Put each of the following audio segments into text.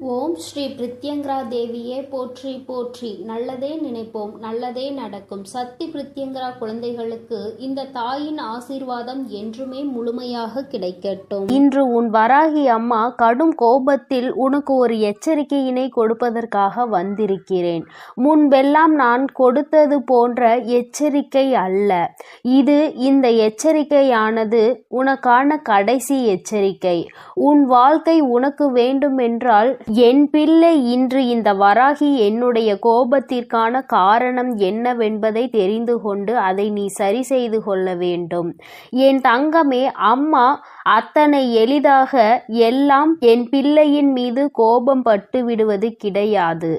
ஓம் ஸ்ரீ பிரித்யங்கரா தேவியே போற்றி போற்றி. நல்லதே நினைப்போம், நல்லதே நடக்கும். சக்தி பிரித்யங்கரா குழந்தைகளுக்கு இந்த தாயின் ஆசீர்வாதம் என்றுமே முழுமையாக கிடைக்கட்டும். இன்று உன் வராகி அம்மா கடும் கோபத்தில் உனக்கு ஒரு எச்சரிக்கையினை கொடுப்பதற்காக வந்திருக்கிறேன். முன்பெல்லாம் நான் கொடுத்தது போன்ற எச்சரிக்கை அல்ல இது. இந்த எச்சரிக்கையானது உனக்கான கடைசி எச்சரிக்கை. உன் வாழ்க்கை உனக்கு வேண்டுமென்றால் என் பிள்ளை, இன்று இந்த வராகி என்னுடைய கோபத்திற்கான காரணம் என்னவென்பதை தெரிந்து கொண்டு அதை நீ சரி செய்து கொள்ள வேண்டும். என் தங்கமே, அம்மா அத்தனை எளிதாக எல்லாம் என் பிள்ளையின் மீது கோபம் பட்டு விடுவது கிடையாது.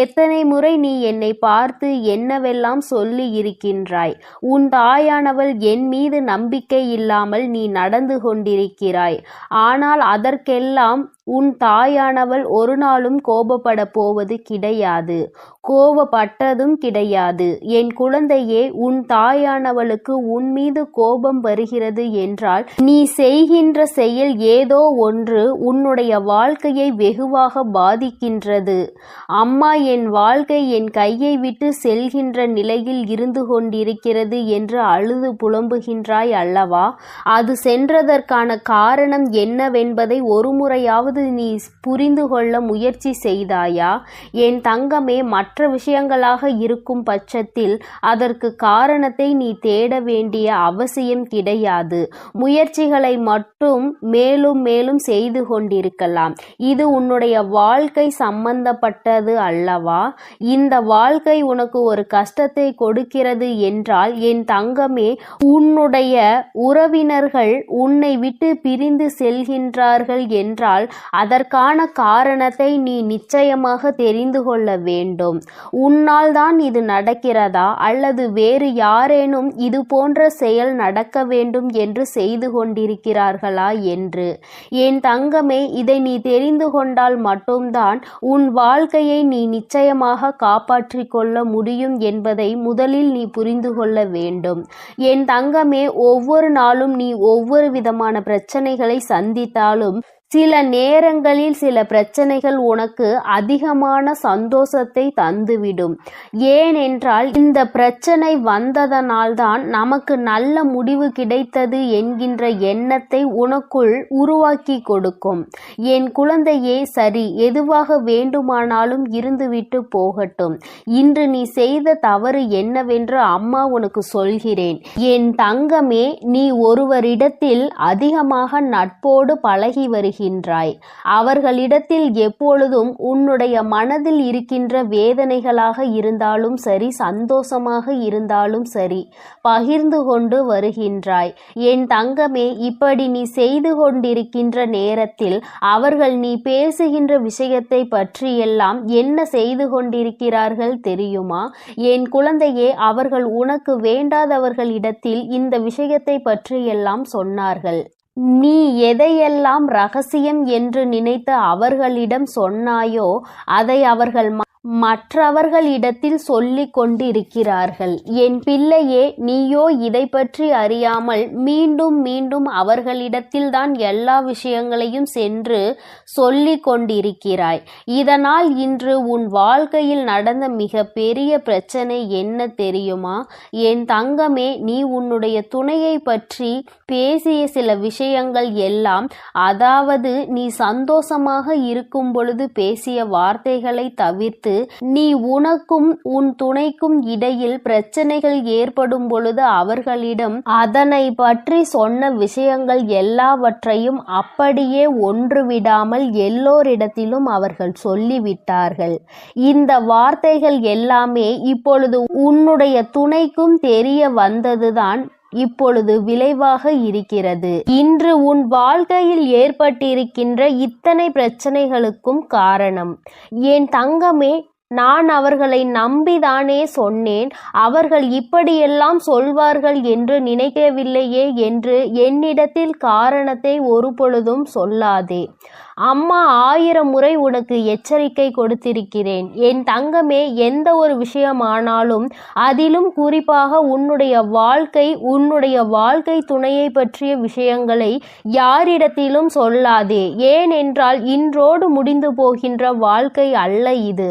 எத்தனை முறை நீ என்னை பார்த்து என்னவெல்லாம் சொல்லி இருக்கின்றாய். உன் தாயானவள் என் மீது நம்பிக்கை இல்லாமல் நீ நடந்து கொண்டிருக்கிறாய். ஆனால் அதற்கெல்லாம் உன் தாயானவள் ஒரு நாளும் கோபப்பட போவது கிடையாது, கோபப்பட்டதும் கிடையாது. என் குழந்தையே, உன் தாயானவளுக்கு உன் மீது கோபம் வருகிறது என்றால் நீ செய்கின்ற செயல் ஏதோ ஒன்று உன்னுடைய வாழ்க்கையை வெகுவாக பாதிக்கின்றது. அம்மா, என் வாழ்க்கை என் கையை விட்டு செல்கின்ற நிலையில் இருந்து கொண்டிருக்கிறது என்று அழுது புலம்புகின்றாய் அல்லவா? அது சென்றதற்கான காரணம் என்னவென்பதை ஒரு முறையாவது நீ புரிந்து கொள்ள முயற்சி செய்தாயா? என் தங்கமே, மற்ற விஷயங்களாக இருக்கும் பட்சத்தில் அதற்கு காரணத்தை நீ தேட வேண்டிய அவசியம் கிடையாது. முயற்சிகளை மட்டும் மேலும் மேலும் செய்து கொண்டிருக்கலாம். இது உன்னுடைய வாழ்க்கை சம்பந்தப்பட்டது அல்லவா? இந்த வாழ்க்கை உனக்கு ஒரு கஷ்டத்தை கொடுக்கிறது என்றால் என் தங்கமே, உன்னுடைய உறவினர்கள் உன்னை விட்டு பிரிந்து செல்கின்றார்கள் என்றால் அதற்கான காரணத்தை நீ நிச்சயமாக தெரிந்து கொள்ள வேண்டும். உன்னால் தான் இது நடக்கிறதா அல்லது வேறு யாரேனும் இது போன்ற செயல் நடக்க வேண்டும் என்று செய்து கொண்டிருக்கிறார்களா என்று. என் தங்கமே, இதை நீ தெரிந்து கொண்டால் மட்டும்தான் உன் வாழ்க்கையை நீ நிச்சயமாக காப்பாற்றிக் கொள்ள முடியும் என்பதை முதலில் நீ புரிந்து கொள்ள வேண்டும். என் தங்கமே, ஒவ்வொரு நாளும் நீ ஒவ்வொரு விதமான பிரச்சனைகளை சந்தித்தாலும் சில நேரங்களில் சில பிரச்சனைகள் உனக்கு அதிகமான சந்தோஷத்தை தந்துவிடும். ஏனென்றால் இந்த பிரச்சனை வந்ததனால்தான் நமக்கு நல்ல முடிவு கிடைத்தது என்கின்ற எண்ணத்தை உனக்குள் உருவாக்கி கொடுக்கும். என் குழந்தையே, சரி, எதுவாக வேண்டுமானாலும் இருந்துவிட்டு போகட்டும். இன்று நீ செய்த தவறு என்னவென்று அம்மா உனக்கு சொல்கிறேன். என் தங்கமே, நீ ஒருவரிடத்தில் அதிகமாக நட்போடு பழகி வருகிறாய். அவர்களிடத்தில் எப்பொழுதும் உன்னுடைய மனதில் இருக்கின்ற வேதனைகளாக இருந்தாலும் சரி, சந்தோஷமாக இருந்தாலும் சரி, பகிர்ந்து கொண்டு வருகின்றாய். என் தங்கமே, இப்படி நீ செய்து கொண்டிருக்கின்ற நேரத்தில் அவர்கள் நீ பேசுகின்ற விஷயத்தை பற்றியெல்லாம் என்ன செய்து கொண்டிருக்கிறார்கள் தெரியுமா? என் குழந்தையே, அவர்கள் உனக்கு வேண்டாதவர்களிடத்தில் இந்த விஷயத்தை பற்றியெல்லாம் சொன்னார்கள். நீ எதையெல்லாம் ரகசியம் என்று நினைத்து அவர்களிடம் சொன்னாயோ அதை அவர்கள் மற்றவர்களிடத்தில் சொல்லிக் கொண்டிருக்கிறார்கள். என் பிள்ளையே, நீயோ இதை பற்றி அறியாமல் மீண்டும் மீண்டும் அவர்களிடத்தில்தான் எல்லா விஷயங்களையும் சென்று சொல்லிக் கொண்டிருக்கிறாய். இதனால் இன்று உன் வாழ்க்கையில் நடந்த மிக பெரிய பிரச்சனை என்ன தெரியுமா? என் தங்கமே, நீ உன்னுடைய துணையை பற்றி பேசிய சில விஷயங்கள் எல்லாம், அதாவது நீ சந்தோஷமாக இருக்கும் பொழுது பேசிய வார்த்தைகளை தவிர்த்து நீ உனக்கும் உன் துணைக்கும் இடையில் பிரச்சனைகள் ஏற்படும் பொழுது அவர்களிடம் அதனை பற்றி சொன்ன விஷயங்கள் எல்லாவற்றையும் அப்படியே ஒன்றுவிடாமல் எல்லோரிடத்திலும் அவர்கள் சொல்லிவிட்டார்கள். இந்த வார்த்தைகள் எல்லாமே இப்பொழுது உன்னுடைய துணைக்கும் தெரிய வந்ததுதான் இப்பொழுது விளைவாக இருக்கிறது. இன்று உன் வாழ்க்கையில் ஏற்பட்டிருக்கின்ற இத்தனை பிரச்சனைகளுக்கும் காரணம். என் தங்கமே, நான் அவர்களை நம்பிதானே சொன்னேன். அவர்கள் இப்படியெல்லாம் சொல்வார்கள் என்று நினைக்கவில்லையே என்று என்னிடத்தில் காரணத்தை ஒரு பொழுதும் சொல்லாதே. அம்மா 1000 முறை உனக்கு எச்சரிக்கை கொடுத்திருக்கிறேன். என் தங்கமே, எந்த ஒரு விஷயமானாலும் அதிலும் குறிப்பாக உன்னுடைய வாழ்க்கை துணையை பற்றிய விஷயங்களை யாரிடத்திலும் சொல்லாதே. ஏனென்றால் இன்றோடு முடிந்து போகின்ற வாழ்க்கை அல்ல இது.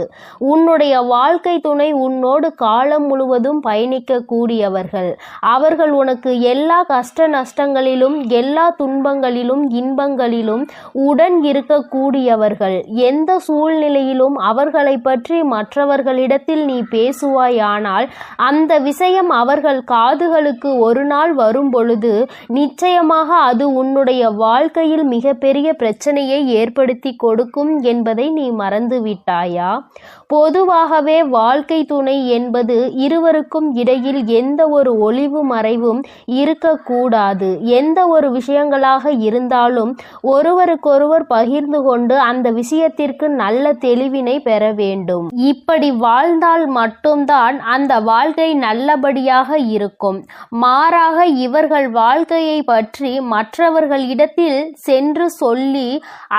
உன்னுடைய வாழ்க்கை துணை உன்னோடு காலம் முழுவதும் பயணிக்க கூடியவர்கள். அவர்கள் உனக்கு எல்லா கஷ்ட நஷ்டங்களிலும், எல்லா துன்பங்களிலும், இன்பங்களிலும் உடன் இருக்கக்கூடியவர்கள். எந்த சூழ்நிலையிலும் அவர்களை பற்றி மற்றவர்களிடத்தில் நீ பேசுவாயானால் அந்த விஷயம் அவர்கள் காதுகளுக்கு ஒரு நாள் வரும் பொழுது நிச்சயமாக அது உன்னுடைய வாழ்க்கையில் மிகப்பெரிய பிரச்சனையை ஏற்படுத்தி கொடுக்கும் என்பதை நீ மறந்துவிட்டாயா? பொதுவாகவே வாழ்க்கை துணை என்பது இருவருக்கும் இடையில் எந்த ஒரு ஒளிவு மறைவும் இருக்கக்கூடாது. எந்த ஒரு விஷயங்களாக இருந்தாலும் ஒருவருக்கொருவர் பகிர்ந்து கொண்டு அந்த விஷயத்திற்கு நல்ல தெளிவினை பெற வேண்டும். இப்படி வாழ்ந்தால் மட்டும்தான் அந்த வாழ்க்கை நல்லபடியாக இருக்கும். மாறாக இவர்கள் வாழ்க்கையை பற்றி மற்றவர்களிடத்தில் சென்று சொல்லி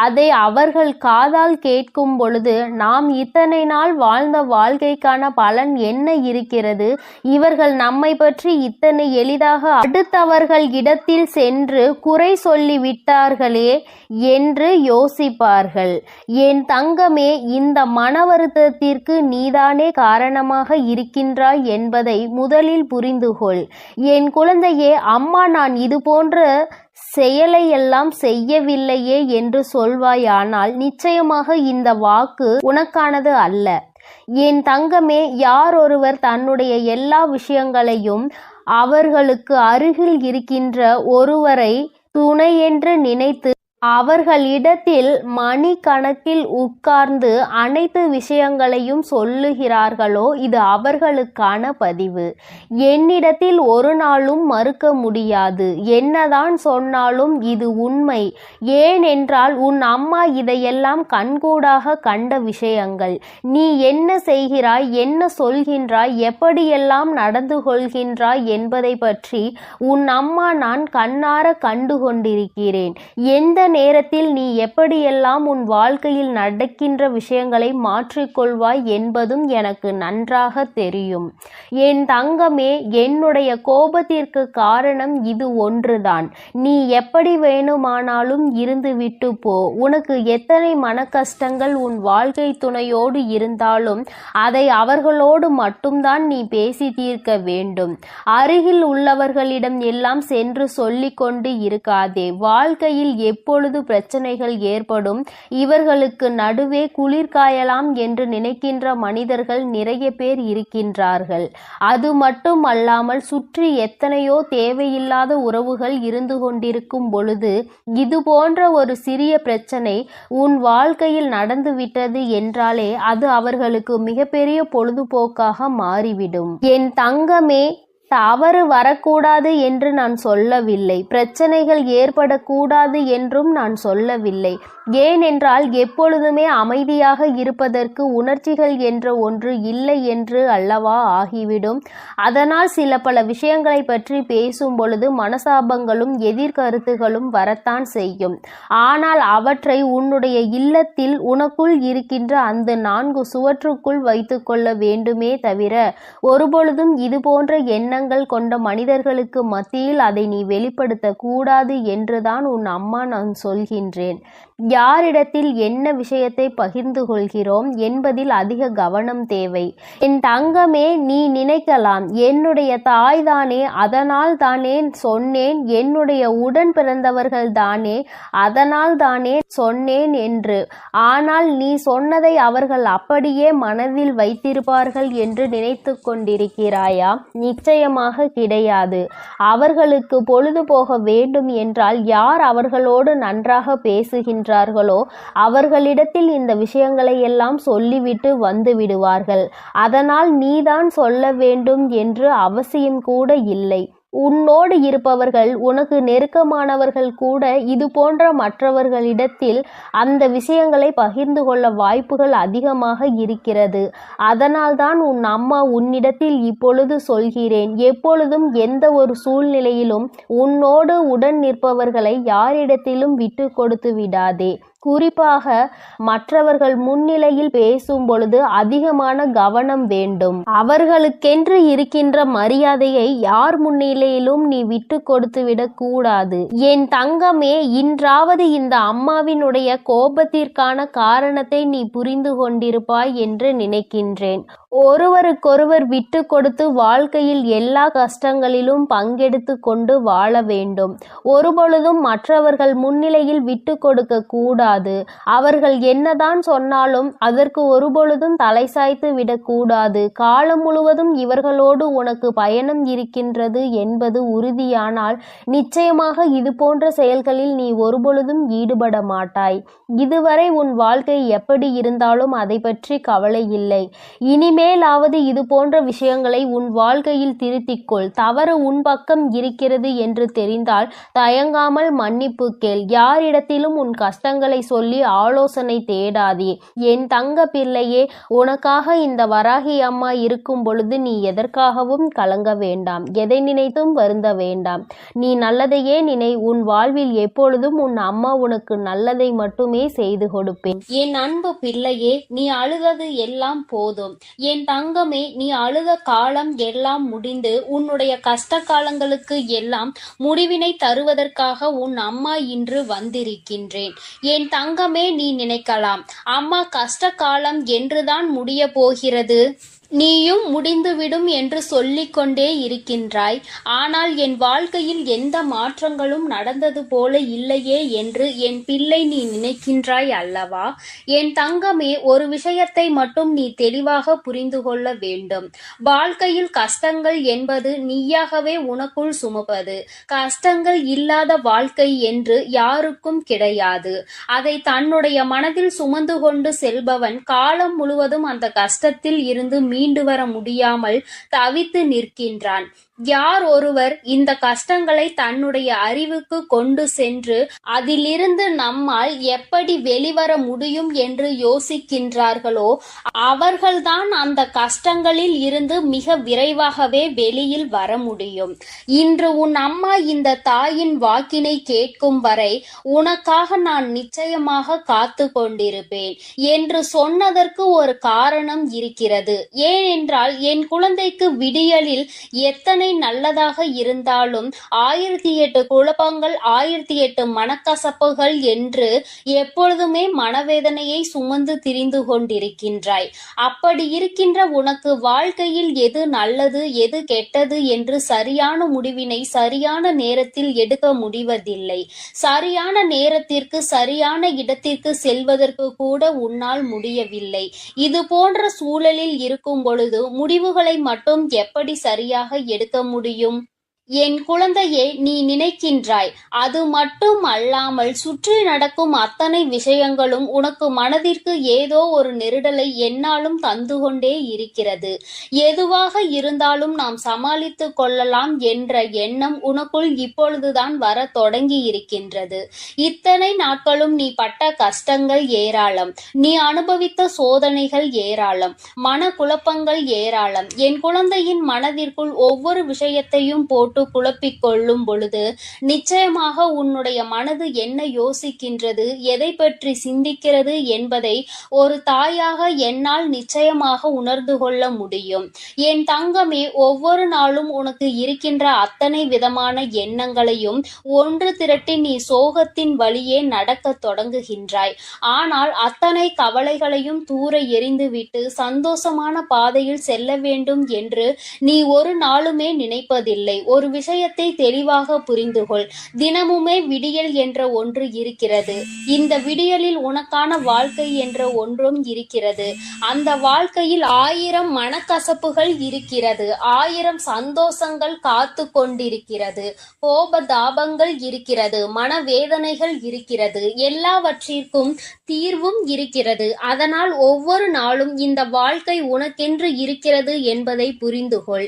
அதை அவர்கள் காதால் கேட்கும் பொழுது நாம் இத்தனை நாள் வாழ்ந்த வாழ்க்கைக்கான பலன் என்ன இருக்கிறது? இவர்கள் நம்மை பற்றி இத்தனை எளிதாக அடுத்தவர்கள் இடத்தில் சென்று குறை சொல்லி விட்டார்களே என்று யோசிப்பார்கள். என் தங்கமே, இந்த மன வருத்தத்திற்கு நீதானே காரணமாக இருக்கின்றாய் என்பதை முதலில் புரிந்துகொள். என் குழந்தையே, அம்மா நான் இது போன்ற செயலையெல்லாம் செய்யவில்லையே என்று சொல்வாயானால் நிச்சயமாக இந்த வாக்கு உனக்கானது அல்ல. என் தங்கமே, யார் ஒருவர் தன்னுடைய எல்லா விஷயங்களையும் அவர்களுக்கு அருகில் இருக்கின்ற ஒருவரை துணையென்று நினைத்து அவர்களிடத்தில் மணிக்கணக்கில் உட்கார்ந்து அனைத்து விஷயங்களையும் சொல்லுகிறார்களோ இது அவர்களுக்கான பதிவு. என்னிடத்தில் ஒரு நாளும் மறுக்க முடியாது. என்னதான் சொன்னாலும் இது உண்மை. ஏனென்றால் உன் அம்மா இதையெல்லாம் கண்கூடாக கண்ட விஷயங்கள். நீ என்ன செய்கிறாய், என்ன சொல்கின்றாய், எப்படியெல்லாம் நடந்து கொள்கின்றாய் என்பதை பற்றி உன் அம்மா நான் கண்ணார கண்டு கொண்டிருக்கிறேன். எந்த நேரத்தில் நீ எப்படியெல்லாம் உன் வாழ்க்கையில் நடக்கின்ற விஷயங்களை மாற்றிக்கொள்வாய் என்பதும் எனக்கு நன்றாக தெரியும். என் தங்கமே, என்னுடைய கோபத்திற்கு காரணம் இது ஒன்றுதான். நீ எப்படி வேணுமானாலும் இருந்து விட்டு போ. உனக்கு எத்தனை மன கஷ்டங்கள் உன் வாழ்க்கை துணையோடு இருந்தாலும் அதை அவர்களோடு மட்டும்தான் நீ பேசி தீர்க்க வேண்டும். அருகில் உள்ளவர்களிடம் எல்லாம் சென்று சொல்லிக் கொண்டு இருக்காதே. வாழ்க்கையில் எப்பொழுது பிரச்சனைகள் ஏற்படும், இவர்களுக்கு நடுவே குளிர்காயலாம் என்று நினைக்கின்ற மனிதர்கள் நிறைய பேர் இருக்கின்றார்கள். அது மட்டும் அல்லாமல் சுற்றி எத்தனையோ தேவையில்லாத உறவுகள் இருந்து கொண்டிருக்கும் பொழுது இது போன்ற ஒரு சிறிய பிரச்சனை உன் வாழ்க்கையில் நடந்துவிட்டது என்றாலே அது அவர்களுக்கு மிகப்பெரிய பொழுதுபோக்காக மாறிவிடும். என் தங்கமே, தவறு வரக்கூடாது என்று நான் சொல்லவில்லை. பிரச்சனைகள் ஏற்படக்கூடாது என்றும் நான் சொல்லவில்லை. ஏனென்றால் எப்பொழுதுமே அமைதியாக இருப்பதற்கு உணர்ச்சிகள் என்ற ஒன்று இல்லை என்று அல்லவா ஆகிவிடும். அதனால் சில பல விஷயங்களை பற்றி பேசும் பொழுது மனசாபங்களும் எதிர்கருத்துகளும் வரத்தான் செய்யும். ஆனால் அவற்றை உன்னுடைய இல்லத்தில் உனக்குள் இருக்கின்ற அந்த 4 சுவற்றுக்குள் வைத்து கொள்ள வேண்டுமே தவிர ஒருபொழுதும் இது போன்ற எண்ணங்கள் கொண்ட மனிதர்களுக்கு மத்தியில் அதை நீ வெளிப்படுத்த கூடாது என்றுதான் உன் அம்மா நான் சொல்கின்றேன். யாரிடத்தில் என்ன விஷயத்தை பகிர்ந்து கொள்கிறோம் என்பதில் அதிக கவனம் தேவை. என் தங்கமே, நீ நினைக்கலாம் என்னுடைய தாய் தானே, அதனால் தானே சொன்னேன், என்னுடைய உடன் பிறந்தவர்கள் தானே, அதனால் தானே சொன்னேன் என்று. ஆனால் நீ சொன்னதை அவர்கள் அப்படியே மனதில் வைத்திருப்பார்கள் என்று நினைத்து கொண்டிருக்கிறாயா? நிச்சயமாக கிடையாது. அவர்களுக்கு பொழுது போக வேண்டும் என்றால் யார் அவர்களோடு நன்றாக பேசுகின்றார்களோ அவர்களிடத்தில் இந்த விஷயங்களை எல்லாம் சொல்லிவிட்டு வந்து விடுவார்கள். அதனால் நீதான் சொல்ல வேண்டும் என்று அவசியம் கூட இல்லை. உன்னோடு இருப்பவர்கள், உனக்கு நெருக்கமானவர்கள் கூட இது போன்ற மற்றவர்களிடத்தில் அந்த விஷயங்களை பகிர்ந்து கொள்ள வாய்ப்புகள் அதிகமாக இருக்கிறது. அதனால்தான் உன் அம்மா உன்னிடத்தில் இப்பொழுது சொல்கிறேன், எப்பொழுதும் எந்த ஒரு சூழ்நிலையிலும் உன்னோடு உடன் நிற்பவர்களை யாரிடத்திலும் விட்டு கொடுத்து விடாதே. குறிப்பாக மற்றவர்கள் முன்னிலையில் பேசும் பொழுது அதிகமான கவனம் வேண்டும். அவர்களுக்கென்று இருக்கின்ற மரியாதையை யார் முன்னிலையிலும் நீ விட்டு கொடுத்து விடக் கூடாது. என் தங்கமே, இன்றாவது இந்த அம்மாவினுடைய கோபத்திற்கான காரணத்தை நீ புரிந்து கொண்டிருப்பாய் என்று நினைக்கின்றேன். ஒருவருக்கொருவர் விட்டு கொடுத்து வாழ்க்கையில் எல்லா கஷ்டங்களிலும் பங்கெடுத்து கொண்டு வாழ வேண்டும். ஒருபொழுதும் மற்றவர்கள் முன்னிலையில் விட்டு கொடுக்க கூடாது. அவர்கள் என்னதான் சொன்னாலும் அதற்கு ஒருபொழுதும் தலை சாய்த்து விடக்கூடாது. காலம் முழுவதும் இவர்களோடு உனக்கு பயணம் இருக்கின்றது என்பது உறுதியானால் நிச்சயமாக இது போன்ற செயல்களில் நீ ஒருபொழுதும் ஈடுபட மாட்டாய். இதுவரை உன் வாழ்க்கை எப்படி இருந்தாலும் அதை பற்றி கவலை இல்லை. இனிமேலாவது இது போன்ற விஷயங்களை உன் வாழ்க்கையில் திருத்திக்கொள். தவறு உன் பக்கம் இருக்கிறது என்று தெரிந்தால் தயங்காமல் மன்னிப்பு கேள். யாரிடத்திலும் உன் கஷ்டங்களை சொல்லி ஆலோசனை தேடாதே. என் தங்க பிள்ளையே, உனக்காக இந்த வராகி அம்மா இருக்கும் பொழுது நீ எதற்காகவும் கலங்க வேண்டாம். எதை நினைத்தும் வருந்த வேண்டாம். நீ நல்லதையே நினை. உன் வாழ்வில் எப்பொழுதும் உன் அம்மா உனக்கு நல்லதை மட்டுமே செய்து கொடுப்பேன். என் அன்பு பிள்ளையே, நீ அழுதது எல்லாம் போதும். என் தங்கமே, நீ அழுத காலம் எல்லாம் முடிந்து உன்னுடைய கஷ்ட காலங்களுக்கு எல்லாம் முடிவினை தருவதற்காக உன் அம்மா இன்று வந்திருக்கின்றேன். என் தங்கமே, நீ நினைக்கலாம், அம்மா கஷ்ட காலம் என்றுதான் முடிய போகிறது, நீயும் முடிந்துவிடும் என்று சொல்லிக் கொண்டே இருக்கின்றாய். ஆனால் என் வாழ்க்கையில் எந்த மாற்றங்களும் நடந்தது போல இல்லையே என்று என் பிள்ளை நீ நினைக்கின்றாய் அல்லவா? என் தங்கமே, ஒரு விஷயத்தை மட்டும் நீ தெளிவாக புரிந்து கொள்ள வேண்டும். வாழ்க்கையில் கஷ்டங்கள் என்பது நீயாகவே உனக்குள் சுமப்பது. கஷ்டங்கள் இல்லாத வாழ்க்கை என்று யாருக்கும் கிடையாது. அதை தன்னுடைய மனதில் சுமந்து கொண்டு செல்பவன் காலம் முழுவதும் அந்த கஷ்டத்தில் இருந்து மீண்டு வர முடியாமல் தவித்து நிற்கின்றான். யார் ஒருவர் இந்த கஷ்டங்களை தன்னுடைய அறிவுக்கு கொண்டு சென்று அதிலிருந்து நம்மால் எப்படி வெளிவர முடியும் என்று யோசிக்கின்றார்களோ அவர்கள்தான் அந்த கஷ்டங்களில் இருந்து மிக விரைவாகவே வெளியில் வர முடியும். இன்று உன் அம்மா இந்த தாயின் வாக்கினை கேட்கும் வரை உனக்காக நான் நிச்சயமாக காத்து கொண்டிருப்பேன் என்று சொன்னதற்கு ஒரு காரணம் இருக்கிறது. ஏனென்றால் என் குழந்தைக்கு விடியலில் எத்தனை நல்லதாக இருந்தாலும் 1008 குழப்பங்கள் 1008 மனக்கசப்புகள் என்று எப்பொழுதுமே மனவேதனையை சுமந்து திரிந்து கொண்டிருக்கின்றாய். அப்படி இருக்கின்ற உனக்கு வாழ்க்கையில் எது நல்லது எது கெட்டது என்று சரியான முடிவினை சரியான நேரத்தில் எடுக்க முடிவதில்லை. சரியான நேரத்திற்கு சரியான இடத்திற்கு செல்வதற்கு கூட உன்னால் முடியவில்லை. இது போன்ற சூழலில் இருக்கும் பொழுது முடிவுகளை மட்டும் எப்படி சரியாக எடுக்க முடியும்? என் குழந்தையே, நீ நினைக்கின்றாய், அது மட்டும் அல்லாமல் சுற்றி நடக்கும் அத்தனை விஷயங்களும் உனக்கு மனதிற்கு ஏதோ ஒரு நெருடலை என்னாலும் தந்து கொண்டே இருக்கிறது. எதுவாக இருந்தாலும் நாம் சமாளித்து கொள்ளலாம் என்ற எண்ணம் உனக்குள் இப்பொழுதுதான் வர தொடங்கி இருக்கின்றது. இத்தனை நாட்களும் நீ பட்ட கஷ்டங்கள் ஏராளம், நீ அனுபவித்த சோதனைகள் ஏராளம், மன குழப்பங்கள் ஏராளம். என் குழந்தையின் மனதிற்குள் ஒவ்வொரு விஷயத்தையும் போட்டு குழப்பிக் கொள்ளும் பொழுது நிச்சயமாக உன்னுடைய மனது என்ன யோசிக்கின்றது, எதை பற்றி சிந்திக்கிறது என்பதை ஒரு தாயாக என்னால் நிச்சயமாக உணர்ந்து கொள்ள முடியும். என் தங்கமே, ஒவ்வொரு நாளும் உனக்கு இருக்கின்ற அத்தனை விதமான எண்ணங்களையும் ஒன்று திரட்டி நீ சோகத்தின் வழியே நடக்க தொடங்குகின்றாய். ஆனால் அத்தனை கவலைகளையும் தூர எறிந்துவிட்டு சந்தோஷமான பாதையில் செல்ல வேண்டும் என்று நீ ஒரு நாளுமே நினைப்பதில்லை. ஒரு விஷயத்தை தெளிவாக புரிந்துகொள். தினமுமே விடியல் என்ற ஒன்று இருக்கிறது. இந்த விடியலில் உனக்கான வாழ்க்கை என்ற ஒன்றும் இருக்கிறது. அந்த வாழ்க்கையில் 1000 மனக்கசப்புகள் இருக்கிறது, 1000 சந்தோஷங்கள் காத்து கொண்டிருக்கிறது, கோபதாபங்கள் இருக்கிறது, மனவேதனைகள் இருக்கிறது, எல்லாவற்றிற்கும் தீர்வும் இருக்கிறது. அதனால் ஒவ்வொரு நாளும் இந்த வாழ்க்கை உனக்கென்று இருக்கிறது என்பதை புரிந்துகொள்.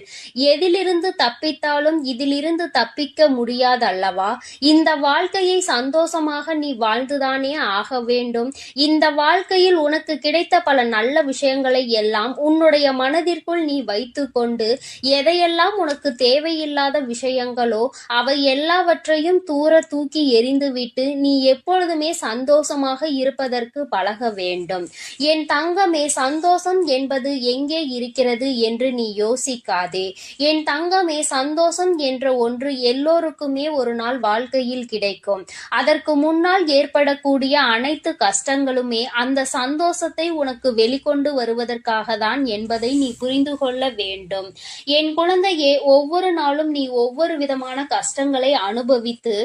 எதிலிருந்து தப்பித்தாலும் இதிலிருந்து தப்பிக்க முடியாதல்லவா? இந்த வாழ்க்கையை சந்தோஷமாக நீ வாழ்ந்துதானே ஆக வேண்டும். இந்த வாழ்க்கையில் உனக்கு கிடைத்த பல நல்ல விஷயங்களை எல்லாம் உன்னுடைய மனதிற்குள் நீ வைத்துக்கொண்டு எதையெல்லாம் உனக்கு தேவையில்லாத விஷயங்களோ அவை எல்லாவற்றையும் தூர தூக்கி எறிந்துவிட்டு நீ எப்பொழுதுமே சந்தோஷமாக இருப்பதற்கு பழக வேண்டும். என் தங்கமே, சந்தோஷம் என்பது எங்கே இருக்கிறது என்று நீ யோசிக்காதே. என் தங்கமே, சந்தோஷம் என்ற ஒன்று எல்லோருக்குமே ஒரு நாள் வாழ்க்கையில் கிடைக்கும். அதற்கு முன்னால் ஏற்படக்கூடிய அனைத்து கஷ்டங்களுமே அந்த சந்தோஷத்தை உனக்கு வெளிக்கொண்டு வருவதற்காக தான் என்பதை நீ புரிந்து கொள்ள வேண்டும். என் குழந்தையே, ஒவ்வொரு நாளும் நீ ஒவ்வொரு விதமான கஷ்டங்களை அனுபவித்து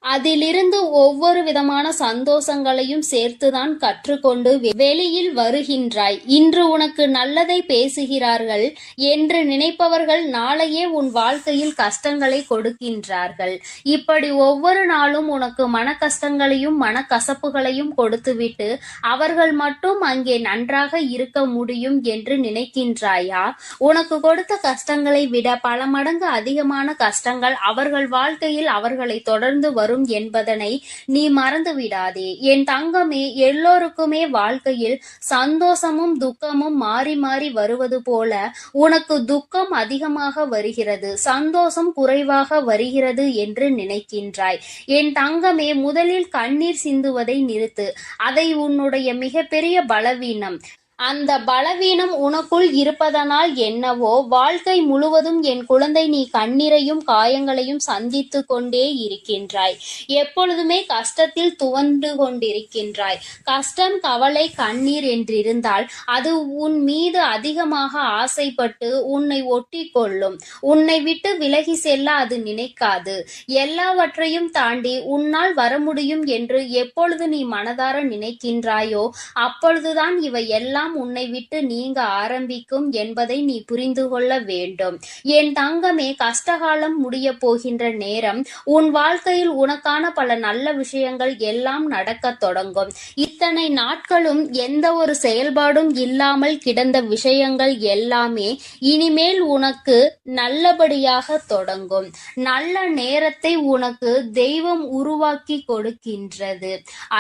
அதிலிருந்து ஒவ்வொரு விதமான சந்தோஷங்களையும் சேர்த்துதான் கற்றுக்கொண்டு வெளியில் வருகின்றாய். இன்று உனக்கு நல்லதை பேசுகிறார்கள் என்று நினைப்பவர்கள் நாளையே உன் வாழ்க்கையில் கஷ்டங்களை கொடுக்கின்றார்கள். இப்படி ஒவ்வொரு நாளும் உனக்கு மன கஷ்டங்களையும் மனக்கசப்புகளையும் கொடுத்துவிட்டு அவர்கள் மட்டும் அங்கே நன்றாக இருக்க முடியும் என்று நினைக்கின்றாயா? உனக்கு கொடுத்த கஷ்டங்களை விட பல மடங்கு அதிகமான கஷ்டங்கள் அவர்கள் வாழ்க்கையில் அவர்களை தொடர்ந்து வரும் என்பதனை நீ மறந்து விடாதே. என் தங்கமே, எல்லோருக்குமே வாழ்க்கையில் சந்தோஷமும் துக்கமும் மாறி மாறி வருவது போல உனக்கு துக்கம் அதிகமாக வருகிறது, சந்தோஷம் குறைவாக வருகிறது என்று நினைக்கின்றாய். என் தங்கமே, முதலில் கண்ணீர் சிந்துவதை நிறுத்து. அதை உன்னுடைய மிகப்பெரிய பலவீனம். அந்த பலவீனம் உனக்குள் இருப்பதனால் என்னவோ வாழ்க்கை முழுவதும் என் குழந்தை நீ கண்ணீரையும் காயங்களையும் சந்தித்து கொண்டே இருக்கின்றாய். எப்பொழுதுமே கஷ்டத்தில் துவண்டு கொண்டிருக்கின்றாய். கஷ்டம், கவலை, கண்ணீர் என்றிருந்தால் அது உன் மீது அதிகமாக ஆசைப்பட்டு உன்னை ஒட்டி கொள்ளும். உன்னை விட்டு விலகி செல்ல அது நினைக்காது. எல்லாவற்றையும் தாண்டி உன்னால் வர முடியும் என்று எப்பொழுது நீ மனதார நினைக்கின்றாயோ அப்பொழுதுதான் இவை எல்லாம் உன்னை விட்டு நீங்க ஆரம்பிக்கும் என்பதை நீ புரிந்து கொள்ள வேண்டும். என் தங்கமே, கஷ்டகாலம் முடிய போகின்ற நேரம். உன் வாழ்க்கையில் உனக்கான பல நல்ல விஷயங்கள் எல்லாம் நடக்க தொடங்கும். இத்தனை நாட்களும் எந்த ஒரு செயல்பாடும் இல்லாமல் கிடந்த விஷயங்கள் எல்லாமே இனிமேல் உனக்கு நல்லபடியாக தொடங்கும். நல்ல நேரத்தை உனக்கு தெய்வம் உருவாக்கி கொடுக்கின்றது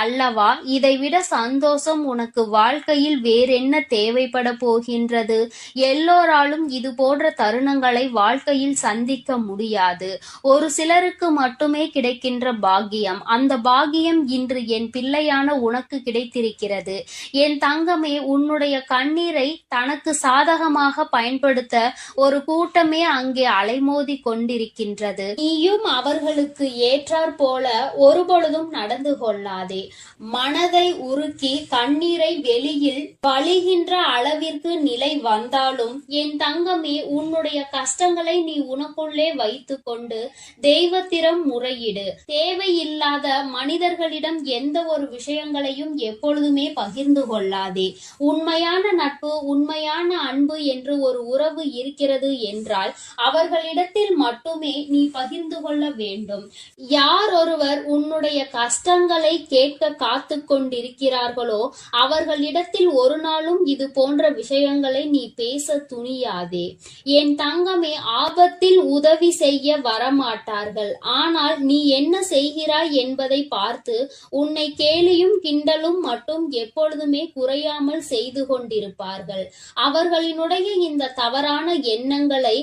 அல்லவா? இதைவிட சந்தோஷம் உனக்கு வாழ்க்கையில் வேறென்ன தேவைப்பட போகின்றது? எல்லோராலும் இது போன்ற தருணங்களை வாழ்க்கையில் சந்திக்க முடியாது. ஒரு சிலருக்கு மட்டுமே கிடைக்கின்ற பாக்கியம். அந்த பாக்கியம் இன்று என் பிள்ளையான உனக்கு கிடைத்திருக்கிறது. என் தங்கமே, உன்னுடைய கண்ணீரை தனக்கு சாதகமாக பயன்படுத்த ஒரு கூட்டமே அங்கே அலைமோதி கொண்டிருக்கின்றது. நீயும் அவர்களுக்கு ஏற்றாற் போல ஒருபொழுதும் நடந்து கொள்ளாதே. மனதை உருக்கி கண்ணீரை வெளியில் வழிகின்ற அளவிற்கு நிலை வந்தாலும் என் தங்கமே, உன்னுடைய கஷ்டங்களை நீ உனக்குள்ளே வைத்து கொண்டு தெய்வத்திடம் முறையிடு. தேவையில்லாத மனிதர்களிடம் எந்த ஒரு விஷயங்களையும் எப்பொழுதுமே பகிர்ந்து கொள்ளாதே. உண்மையான நட்பு, உண்மையான அன்பு என்று ஒரு உறவு இருக்கிறது என்றால் அவர்களிடத்தில் மட்டுமே நீ பகிர்ந்து கொள்ள வேண்டும். யார் ஒருவர் உன்னுடைய கஷ்டங்களை கேட்க காத்து கொண்டிருக்கிறார்களோ அவர்களிடத்தில் ஒரு நாளும் இது போன்ற விஷயங்களை நீ பேச துணியாதே. என் தங்கமே, ஆபத்தில் உதவி செய்ய வரமாட்டார்கள். ஆனால் நீ என்ன செய்கிறாய் என்பதை பார்த்து உன்னை கேலியும் கிண்டலும் மட்டும் எப்பொழுதுமே குறையாமல் செய்து கொண்டிருப்பார்கள். அவர்களினுடைய இந்த தவறான எண்ணங்களை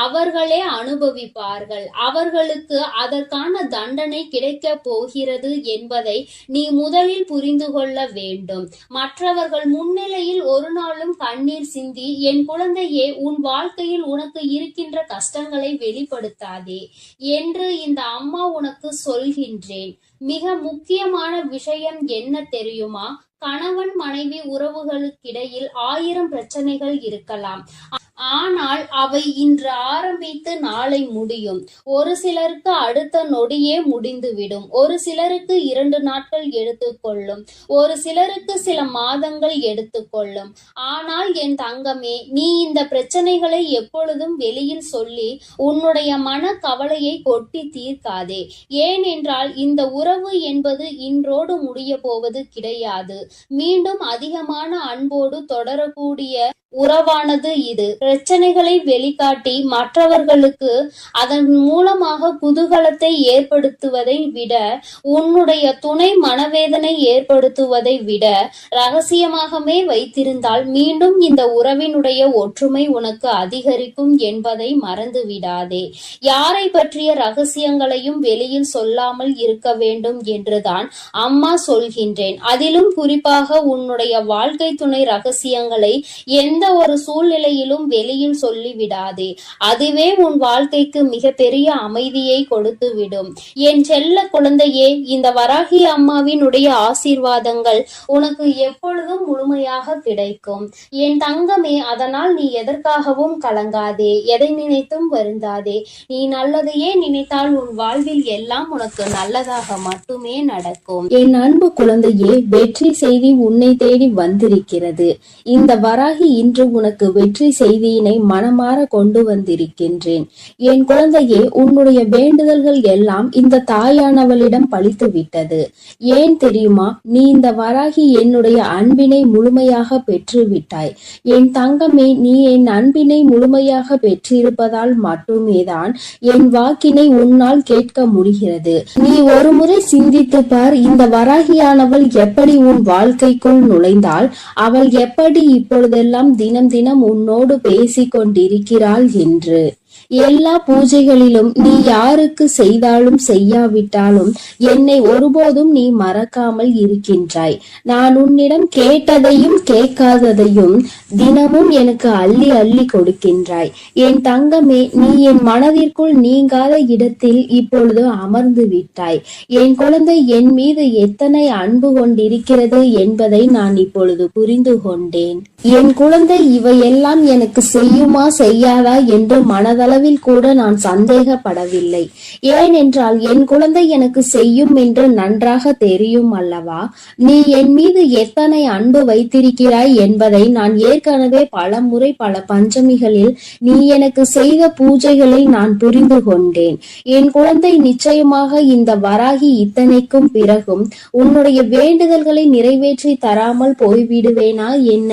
அவர்களே அனுபவிப்பார்கள். அவர்களுக்கு அதற்கான தண்டனை கிடைக்க போகிறது என்பதை நீ முதலில் புரிந்து கொள்ள வேண்டும். மற்றவர்கள் முன்னிலையில் ஒரு நாளும் கண்ணீர் சிந்தி என் குழந்தையே, உன் வாழ்க்கையில் உனக்கு இருக்கின்ற கஷ்டங்களை வெளிப்படுத்தாதே என்று இந்த அம்மா உனக்கு சொல்கின்றேன். மிக முக்கியமான விஷயம் என்ன தெரியுமா? கணவன் மனைவி உறவுகளுக்கிடையில் 1000 பிரச்சனைகள் இருக்கலாம். ஆனால் அவை இன்று ஆரம்பித்து நாளை முடியும். ஒரு சிலருக்கு அடுத்த நொடியே முடிந்துவிடும். ஒரு சிலருக்கு 2 நாட்கள் எடுத்துக்கொள்ளும். ஒரு சிலருக்கு சில மாதங்கள் எடுத்துக்கொள்ளும். ஆனால் என் தங்கமே, நீ இந்த பிரச்சனைகளை எப்பொழுதும் வெளியில் சொல்லி உன்னுடைய மன கவலையை கொட்டி தீர்க்காதே. ஏனென்றால் இந்த உறவு என்பது இன்றோடு முடிய போவது கிடையாது. மீண்டும் அதிகமான அன்போடு தொடரக்கூடிய உறவானது இது. பிரச்சனைகளை வெளிக்காட்டி மற்றவர்களுக்கு அதன் மூலமாக குதூகலத்தை ஏற்படுத்துவதை விட, உன்னுடைய துணை மனவேதனை ஏற்படுத்துவதை விட ரகசியமாகவே வைத்திருந்தால் மீண்டும் இந்த உறவினுடைய ஒற்றுமை உனக்கு அதிகரிக்கும் என்பதை மறந்து விடாதே. யாரை பற்றிய ரகசியங்களையும் வெளியில் சொல்லாமல் இருக்க வேண்டும் என்றுதான் அம்மா சொல்கின்றேன். அதிலும் குறிப்பாக உன்னுடைய வாழ்க்கை துணை ரகசியங்களை எந்த ஒரு சூழ்நிலையிலும் வெளியில் சொல்லிவிடாதே. அதுவே உன் வாழ்க்கைக்கு மிகப்பெரிய அமைதியை கொடுத்து விடும். என் செல்ல குழந்தையே, இந்த வராகி அம்மாவினுடைய ஆசீர்வாதங்கள் உனக்கு எப்பொழுதும் முழுமையாக கிடைக்கும். என் தங்கமே, அதனால் நீ எதற்காகவும் கலங்காதே, எதை நினைத்தும் வருந்தாதே. நீ நல்லதையே நினைத்தால் உன் வாழ்வில் எல்லாம் உனக்கு நல்லதாக மட்டுமே நடக்கும். என் அன்பு குழந்தையே, வெற்றி செய்தி உன்னை தேடி வந்திருக்கிறது. இந்த வராகி இன்று உனக்கு வெற்றி செய்தியினை மனமாற கொண்டு வந்திருக்கின்றேன். என் குழந்தையே, உன்னுடைய வேண்டுதல்கள் எல்லாம் இந்த தாயானவளிடம் பலித்து விட்டது. ஏன் தெரியுமா? நீ இந்த வராகி என்னுடைய அன்பினை முழுமையாக பெற்று விட்டாய். என் தங்கமே, நீ என் அன்பினை முழுமையாக பெற்றிருப்பதால் மட்டுமேதான் என் வாக்கினை உன்னால் கேட்க முடிகிறது. நீ ஒரு முறை சிந்தித்து பார், இந்த வராகியானவள் எப்படி உன் வாழ்க்கைக்குள் நுழைந்தாள், அவள் எப்படி இப்பொழுதெல்லாம் தினம் தினம் உன்னோடு பேசிக் கொண்டிருக்கிறாள் என்று. எல்லா பூஜைகளிலும் நீ யாருக்கு செய்தாலும் செய்யாவிட்டாலும் என்னை ஒருபோதும் நீ மறக்காமல் இருக்கின்றாய். நான் உன்னிடம் கேட்டதையும் கேட்காததையும் தினமும் எனக்கு அள்ளி அள்ளி கொடுக்கின்றாய். என் தங்கமே, நீ என் மனதிற்குள் நீங்காத இடத்தில் இப்பொழுது அமர்ந்து விட்டாய். என் குழந்தை என் மீது எத்தனை அன்பு கொண்டிருக்கிறது என்பதை நான் இப்பொழுது புரிந்து கொண்டேன். என் குழந்தை இவையெல்லாம் எனக்கு செய்யுமா செய்யாதா என்று மனதளவில் கூட நான் சந்தேகப்படவில்லை. ஏனென்றால் என் குழந்தை எனக்கு செய்யும் என்று நன்றாக தெரியும் அல்லவா? நீ என் மீது எத்தனை அன்பு வைத்திருக்கிறாய் என்பதை நான் ஏற்கனவே பல முறை பல பஞ்சமிகளில் நீ எனக்கு செய்த பூஜைகளில் நான் புரிந்து கொண்டேன். என் குழந்தை, நிச்சயமாக இந்த வராகி இத்தனைக்கும் பிறகும் உன்னுடைய வேண்டுதல்களை நிறைவேற்றி தராமல் போய்விடுவேனா என்ன?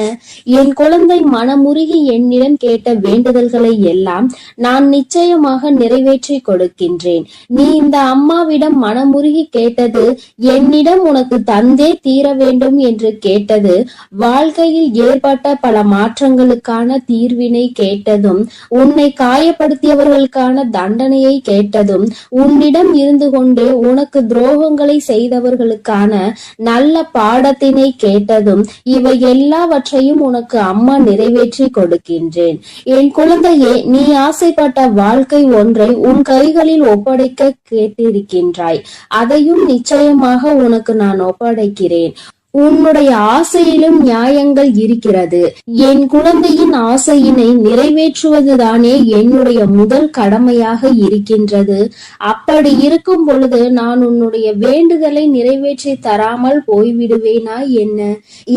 என் குழந்தை, மனமுருகி என்னிடம் கேட்ட வேண்டுதல்களை எல்லாம் நான் நிச்சயமாக நிறைவேற்றி கொடுக்கின்றேன். நீ இந்த அம்மாவிடம் மனமுருகி கேட்டது, என்னிடம் உனக்கு தந்தே தீர வேண்டும் என்று கேட்டது, வாழ்க்கையில் ஏற்பட்ட பல மாற்றங்களுக்கான தீர்வினை கேட்டதும், உன்னை காயப்படுத்தியவர்களுக்கான தண்டனையை கேட்டதும், உன்னிடம் இருந்து கொண்டே உனக்கு துரோகங்களை செய்தவர்களுக்கான நல்ல பாடத்தினை கேட்டதும், இவை எல்லாவற்றையும் உனக்கு அம்மா நிறைவேற்றி கொடுக்கின்றேன். என் குழந்தையே, நீ ஆசைப்பட்ட வாழ்க்கை ஒன்றை உன் கைகளில் ஒப்படைக்க கேட்டிருக்கின்றாய். அதையும் நிச்சயமாக உனக்கு நான் ஒப்படைக்கிறேன். உன்னுடைய ஆசையிலும் நியாயங்கள் இருக்கிறது. என் குழந்தையின் ஆசையினை நிறைவேற்றுவதுதானே என்னுடைய முதல் கடமையாக இருக்கின்றது. அப்படி இருக்கும் பொழுது நான் உன்னுடைய வேண்டுதலை நிறைவேற்றி தராமல் போய்விடுவேனா என்ன?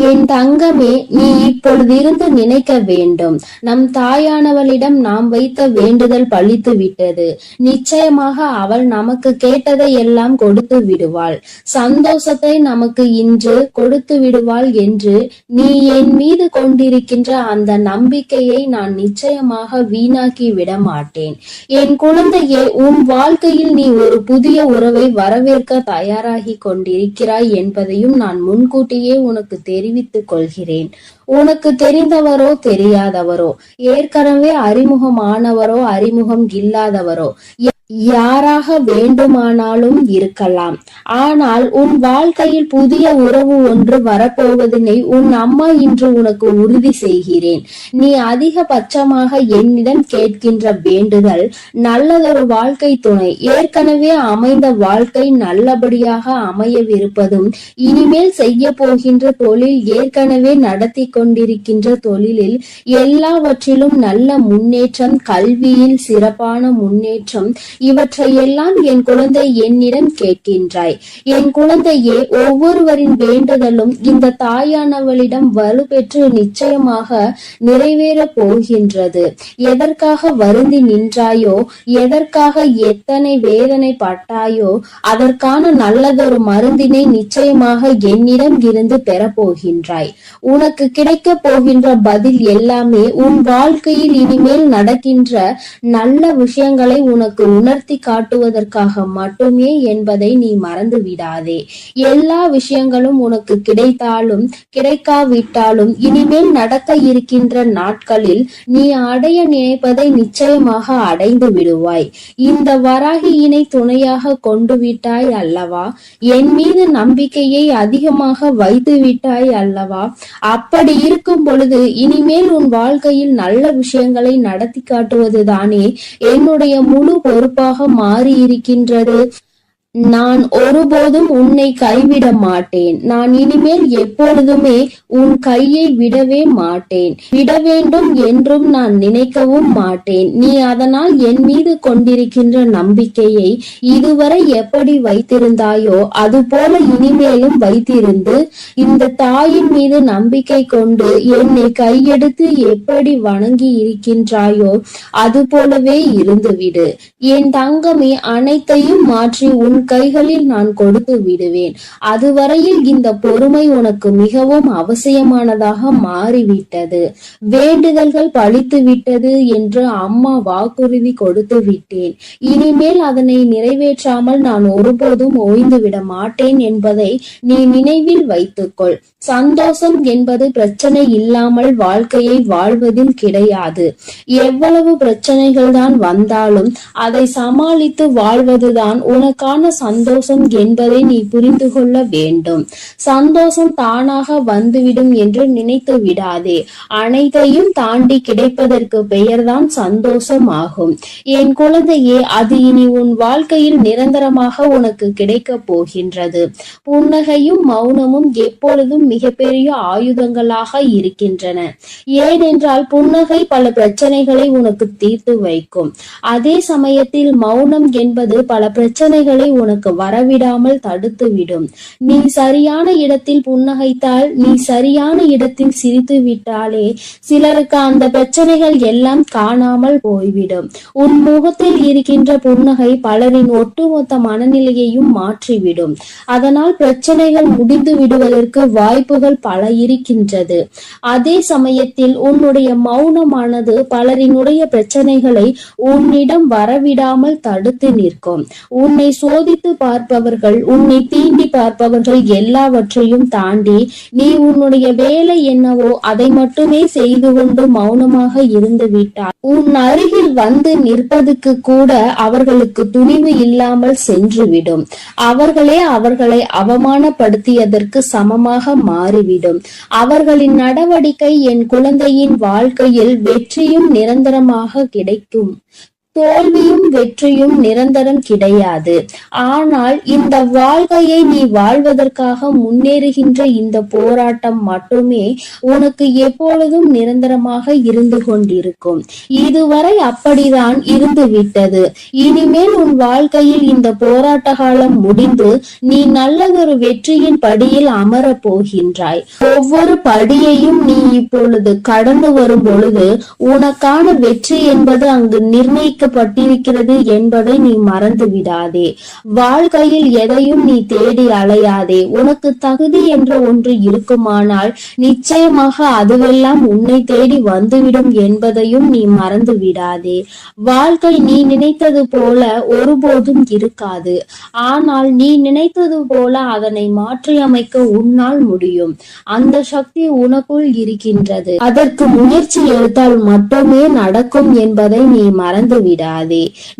என் தங்கமே, நீ இப்பொழுது இருந்து நினைக்க வேண்டும், நம் தாயானவளிடம் நாம் வைத்த வேண்டுதல் பலித்து விட்டது. நிச்சயமாக அவள் நமக்கு கேட்டதை எல்லாம் கொடுத்து விடுவாள். சந்தோஷத்தை நமக்கு இன்று கொடுத்து விடுவாள் என்று நீ என் மீது கொண்டிருக்கின்ற அந்த நம்பிக்கையை நான் நிச்சயமாக வீணாக்கி விட மாட்டேன். என் குழந்தையே, உன் வாழ்க்கையில் நீ ஒரு புதிய உறவை வரவேற்க தயாராகி கொண்டிருக்கிறாய் என்பதையும் நான் முன்கூட்டியே உனக்கு தெரிவித்துக் கொள்கிறேன். உனக்கு தெரிந்தவரோ தெரியாதவரோ, ஏற்கனவே அறிமுகமானவரோ அறிமுகம் இல்லாதவரோ, யாராக வேண்டுமானாலும் இருக்கலாம். ஆனால் உன் வாழ்க்கையில் புதிய உறவு ஒன்று வரப்போவதனை உன் அம்மா இன்று உனக்கு உறுதி செய்கிறேன். நீ அதிகபட்சமாக என்னிடம் கேட்கின்ற வேண்டுதல் நல்லதொரு வாழ்க்கை துணை, ஏற்கனவே அமைந்த வாழ்க்கை நல்லபடியாக அமையவிருப்பதும், இனிமேல் செய்ய போகின்ற தொழில், ஏற்கனவே நடத்தி கொண்டிருக்கின்ற தொழிலில் எல்லாவற்றிலும் நல்ல முன்னேற்றம், கல்வியில் சிறப்பான முன்னேற்றம், இவற்றையெல்லாம் என் குழந்தை என்னிடம் கேட்கின்றாய். என் குழந்தையே, ஒவ்வொருவரின் வேண்டுதலும் இந்த தாயானவளிடம் வலுப்பெற்று நிச்சயமாக நிறைவேறப் போகின்றது. எதற்காக வருந்தி நின்றாயோ, எதற்காக எத்தனை வேதனை பட்டாயோ, அதற்கான நல்லதொரு மருந்தினை நிச்சயமாக என்னிடம் இருந்து பெறப்போகின்றாய். உனக்கு கிடைக்க போகின்ற பதில் எல்லாமே உன் வாழ்க்கையில் இனிமேல் நடக்கின்ற நல்ல விஷயங்களை உனக்கு உணர்த்தி காட்டுவதற்காக மட்டுமே என்பதை நீ மறந்து விடாதே. எல்லா விஷயங்களும் உனக்கு கிடைத்தாலும் கிடைக்காவிட்டாலும் இனிமேல் நடக்க இருக்கின்ற நாட்களில் நீ அடைய நினைப்பதை நிச்சயமாக அடைந்து விடுவாய். இந்த வராகியினை துணையாக கொண்டு விட்டாய் அல்லவா? என் மீது நம்பிக்கையை அதிகமாக வைத்து விட்டாய் அல்லவா? அப்படி இருக்கும் பொழுது இனிமேல் உன் வாழ்க்கையில் நல்ல விஷயங்களை நடத்தி காட்டுவதுதானே என்னுடைய முழு பொறுப்பாக மாறி இருக்கின்றது. நான் ஒருபோதும் உன்னை கைவிட மாட்டேன். நான் இனிமேல் எப்பொழுதுமே உன் கையை விடவே மாட்டேன். விட வேண்டும் என்றும் நான் நினைக்கவும் மாட்டேன். நீ அதனால் என் மீது கொண்டிருக்கின்ற நம்பிக்கையை இதுவரை எப்படி வைத்திருந்தாயோ அதுபோல இனிமேலும் வைத்திருந்து இந்த தாயின் மீது நம்பிக்கை கொண்டு என்னை கையெடுத்து எப்படி வணங்கி இருக்கின்றாயோ அது போலவே இருந்துவிடு. என் தங்கமே, அனைத்தையும் மாற்றி உன் கைகளில் நான் கொடுத்து விடுவேன். அதுவரையில் இந்த பொறுமை உனக்கு மிகவும் அவசியமானதாக மாறிவிட்டது. வேண்டுதல்கள் பலித்து விட்டது என்று அம்மா வாக்குறுதி கொடுத்து விட்டேன். இனிமேல் அதனை நிறைவேற்றாமல் நான் ஒருபோதும் ஓய்ந்து விட மாட்டேன் என்பதை நீ நினைவில் வைத்துக்கொள். சந்தோஷம் என்பது பிரச்சனை இல்லாமல் வாழ்க்கையை வாழ்வதில் கிடையாது. எவ்வளவு பிரச்சனைகள் தான் வந்தாலும் அதை சமாளித்து வாழ்வதுதான் உனக்கான சந்தோஷம் என்பதை நீ புரிந்து கொள்ள வேண்டும். சந்தோஷம் தானாக வந்துவிடும் என்று நினைத்து விடாதே. அனைத்தையும் தாண்டி கிடைப்பதற்கு பெயர்தான் சந்தோஷம் ஆகும். என் குழந்தையே, அது இனி உன் வாழ்க்கையில் நிரந்தரமாக உனக்கு கிடைக்க போகின்றது. புன்னகையும் மௌனமும் எப்பொழுதும் மிகப்பெரிய ஆயுதங்களாக இருக்கின்றன. ஏனென்றால் புன்னகை பல பிரச்சனைகளை உனக்கு தீர்த்து வைக்கும். அதே சமயத்தில் மௌனம் என்பது பல பிரச்சனைகளை உனக்கு வரவிடாமல் தடுத்துவிடும். நீ சரியான இடத்தில் புன்னகைத்தால், நீ சரியான இடத்தில் சிரித்து விட்டாலே சிலருக்கு அந்த பிரச்சனைகள் எல்லாம் காணாமல் போய்விடும். உன் முகத்தில் இருக்கின்ற புன்னகை பலரின் ஒட்டுமொத்த மனநிலையையும் மாற்றிவிடும். அதனால் பிரச்சனைகள் முடிந்து விடுவதற்கு வாய்ப்புகள் பல இருக்கின்றது. அதே சமயத்தில் உன்னுடைய மௌனமானது பலரினுடைய பிரச்சனைகளை உன்னிடம் வரவிடாமல் தடுத்து நிற்கும். உன்னை சோதித்து பார்ப்பவர்கள், உன்னை தீண்டி பார்ப்பவர்கள் எல்லாவற்றையும் தாண்டி நீ உன்னுடைய வேலை என்னவோ அதை மட்டுமே செய்து கொண்டு மௌனமாக இருந்து விட்டால் உன் அருகில் வந்து நிற்பதுக்கு கூட அவர்களுக்கு துணிவு இல்லாமல் சென்றுவிடும். அவர்களே அவர்களை அவமானப்படுத்தியதற்கு சமமாக மாறிவிடும். அவர்களின் நடவடிக்கை என் குழந்தையின் வாழ்க்கையில் வெற்றியும் நிரந்தரமாக கிடைக்கும். தோல்வியும் வெற்றியும் நிரந்தரம் கிடையாது. ஆனால் இந்த வாழ்க்கையை நீ வாழ்வதற்காக முன்னேறுகின்ற இந்த போராட்டம் மட்டுமே உனக்கு எப்பொழுதும் நிரந்தரமாக இருந்து கொண்டிருக்கும். இதுவரை அப்படிதான் இருந்து விட்டது. இனிமேல் உன் வாழ்க்கையில் இந்த போராட்ட காலம் முடிந்து நீ நல்லதொரு வெற்றியின் படியில் அமர போகின்றாய். ஒவ்வொரு படியையும் நீ இப்பொழுது கடந்து வரும் பொழுது உனக்கான வெற்றி என்பது அங்கு பட்டிருக்கிறது என்பதை நீ மறந்து விடாதே. வாழ்க்கையில் எதையும் நீ தேடி அலையாதே. உனக்கு தகுதி என்ற ஒன்று இருக்குமானால் நிச்சயமாக அதுவெல்லாம் உன்னை தேடி வந்துவிடும் என்பதையும் நீ மறந்து விடாதே. வாழ்க்கை நீ நினைத்தது போல ஒருபோதும் இருக்காது. ஆனால் நீ நினைத்தது போல அதனை மாற்றி அமைக்க உன்னால் முடியும். அந்த சக்தி உனக்குள் இருக்கின்றது. அதற்கு முயற்சி எடுத்தால் மட்டுமே நடக்கும் என்பதை நீ மறந்து விடாதே.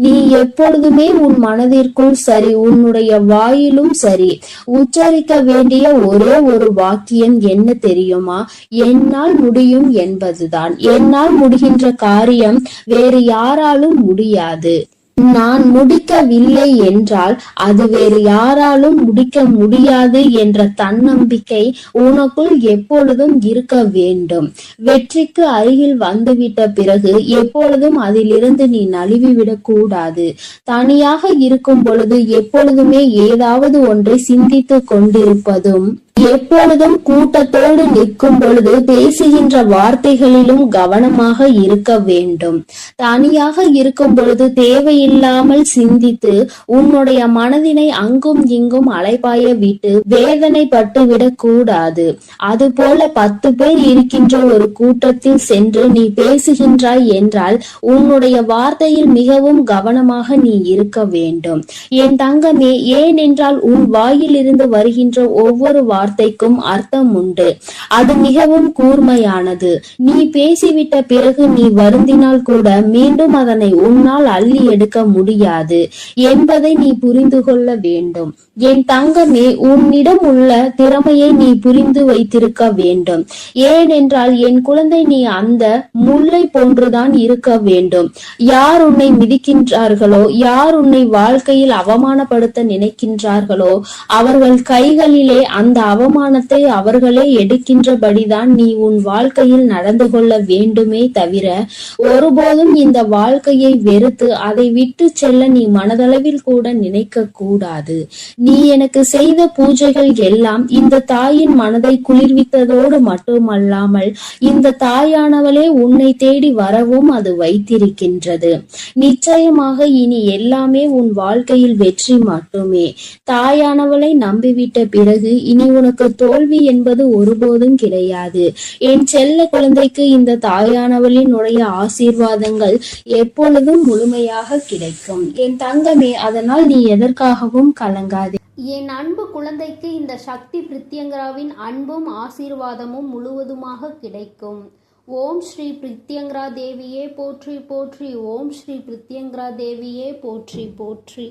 நீ எப்பொழுதுமே உன் மனதிற்குள் சரி, உன்னுடைய வாயிலும் சரி, உச்சரிக்க வேண்டிய ஒரே ஒரு வாக்கியம் என்ன தெரியுமா? என்னால் முடியும் என்பதுதான். என்னால் முடிகின்ற காரியம் வேறு யாராலும் முடியாது. நான் முடிக்கவில்லை என்றால் அது வேறு யாராலும் முடிக்க முடியாது என்ற தன்னம்பிக்கை உனக்குள் எப்பொழுதும் இருக்க வேண்டும். வெற்றிக்கு அருகில் வந்துவிட்ட பிறகு எப்பொழுதும் அதிலிருந்து நீ நழுவிவிடக் கூடாது. தனியாக இருக்கும் பொழுது எப்பொழுதுமே ஏதாவது ஒன்றை சிந்தித்து கொண்டிருப்பதும், எப்பொழுதும் கூட்டத்தோடு நிற்கும் பொழுது பேசுகின்ற வார்த்தைகளிலும் கவனமாக இருக்க வேண்டும். தனியாக இருக்கும் பொழுது தேவையில்லாமல் சிந்தித்து உன்னுடைய மனதினை அங்கும் இங்கும் அலைபாய விட்டு வேதனைப்பட்டு விடக் கூடாது. அதுபோல 10 பேர் இருக்கின்ற ஒரு கூட்டத்தில் சென்று நீ பேசுகின்றாய் என்றால் உன்னுடைய வார்த்தையில் மிகவும் கவனமாக நீ இருக்க வேண்டும். என் தங்கமே, ஏனென்றால் உன் வாயிலிருந்து வருகின்ற ஒவ்வொரு வார்த்தைக்கும் அர்த்தம் உண்டு. அது மிகவும் கூர்மையானது. நீ பேசிவிட்ட பிறகு நீ வருந்தினால் கூட மீண்டும் அதனை உன்னால் அள்ளி எடுக்க முடியாது என்பதை நீ புரிந்து கொள்ள வேண்டும். என் தங்கமே, உன்னிடம் உள்ள திறமையை நீ புரிந்து வைத்திருக்க வேண்டும். ஏனென்றால் என் குழந்தை, நீ அந்த முல்லை போன்றுதான் இருக்க வேண்டும். யார் உன்னை மிதிக்கின்றார்களோ, யார் உன்னை வாழ்க்கையில் அவமானப்படுத்த நினைக்கின்றார்களோ அவர்கள் கைகளிலே அந்த அவமானத்தை அவர்களே எடுக்கின்றபடிதான் நீ உன் வாழ்க்கையில் நடந்து கொள்ள வேண்டுமே தவிர ஒருபோதும் இந்த வாழ்க்கையை வெறுத்து அதை விட்டு செல்ல நீ மனதளவில் கூட நினைக்க கூடாது. நீ எனக்கு செய்த பூஜைகள் எல்லாம் இந்த தாயின் மனதை குளிர்வித்ததோடு மட்டுமல்லாமல் இந்த தாயானவளே உன்னை தேடி வரவும் அது வைத்திருக்கின்றது. நிச்சயமாக இனி எல்லாமே உன் வாழ்க்கையில் வெற்றி மட்டுமே. தாயானவளை நம்பிவிட்ட பிறகு இனி உனக்கு தோல்வி என்பது ஒருபோதும் கிடையாது. என் செல்ல குழந்தைக்கு இந்த தாயானவளினுடைய ஆசீர்வாதங்கள் எப்பொழுதும் முழுமையாக கிடைக்கும். என் தங்கமே, அதனால் நீ எதற்காகவும் கலங்காதே. என் அன்பு குழந்தைக்கு இந்த சக்தி பிரித்யங்கராவின் அன்பும் ஆசீர்வாதமும் முழுவதுமாக கிடைக்கும். ஓம் ஸ்ரீ பிரித்யங்கரா தேவியே போற்றி போற்றி. ஓம் ஸ்ரீ பிரித்யங்கரா தேவியே போற்றி போற்றி.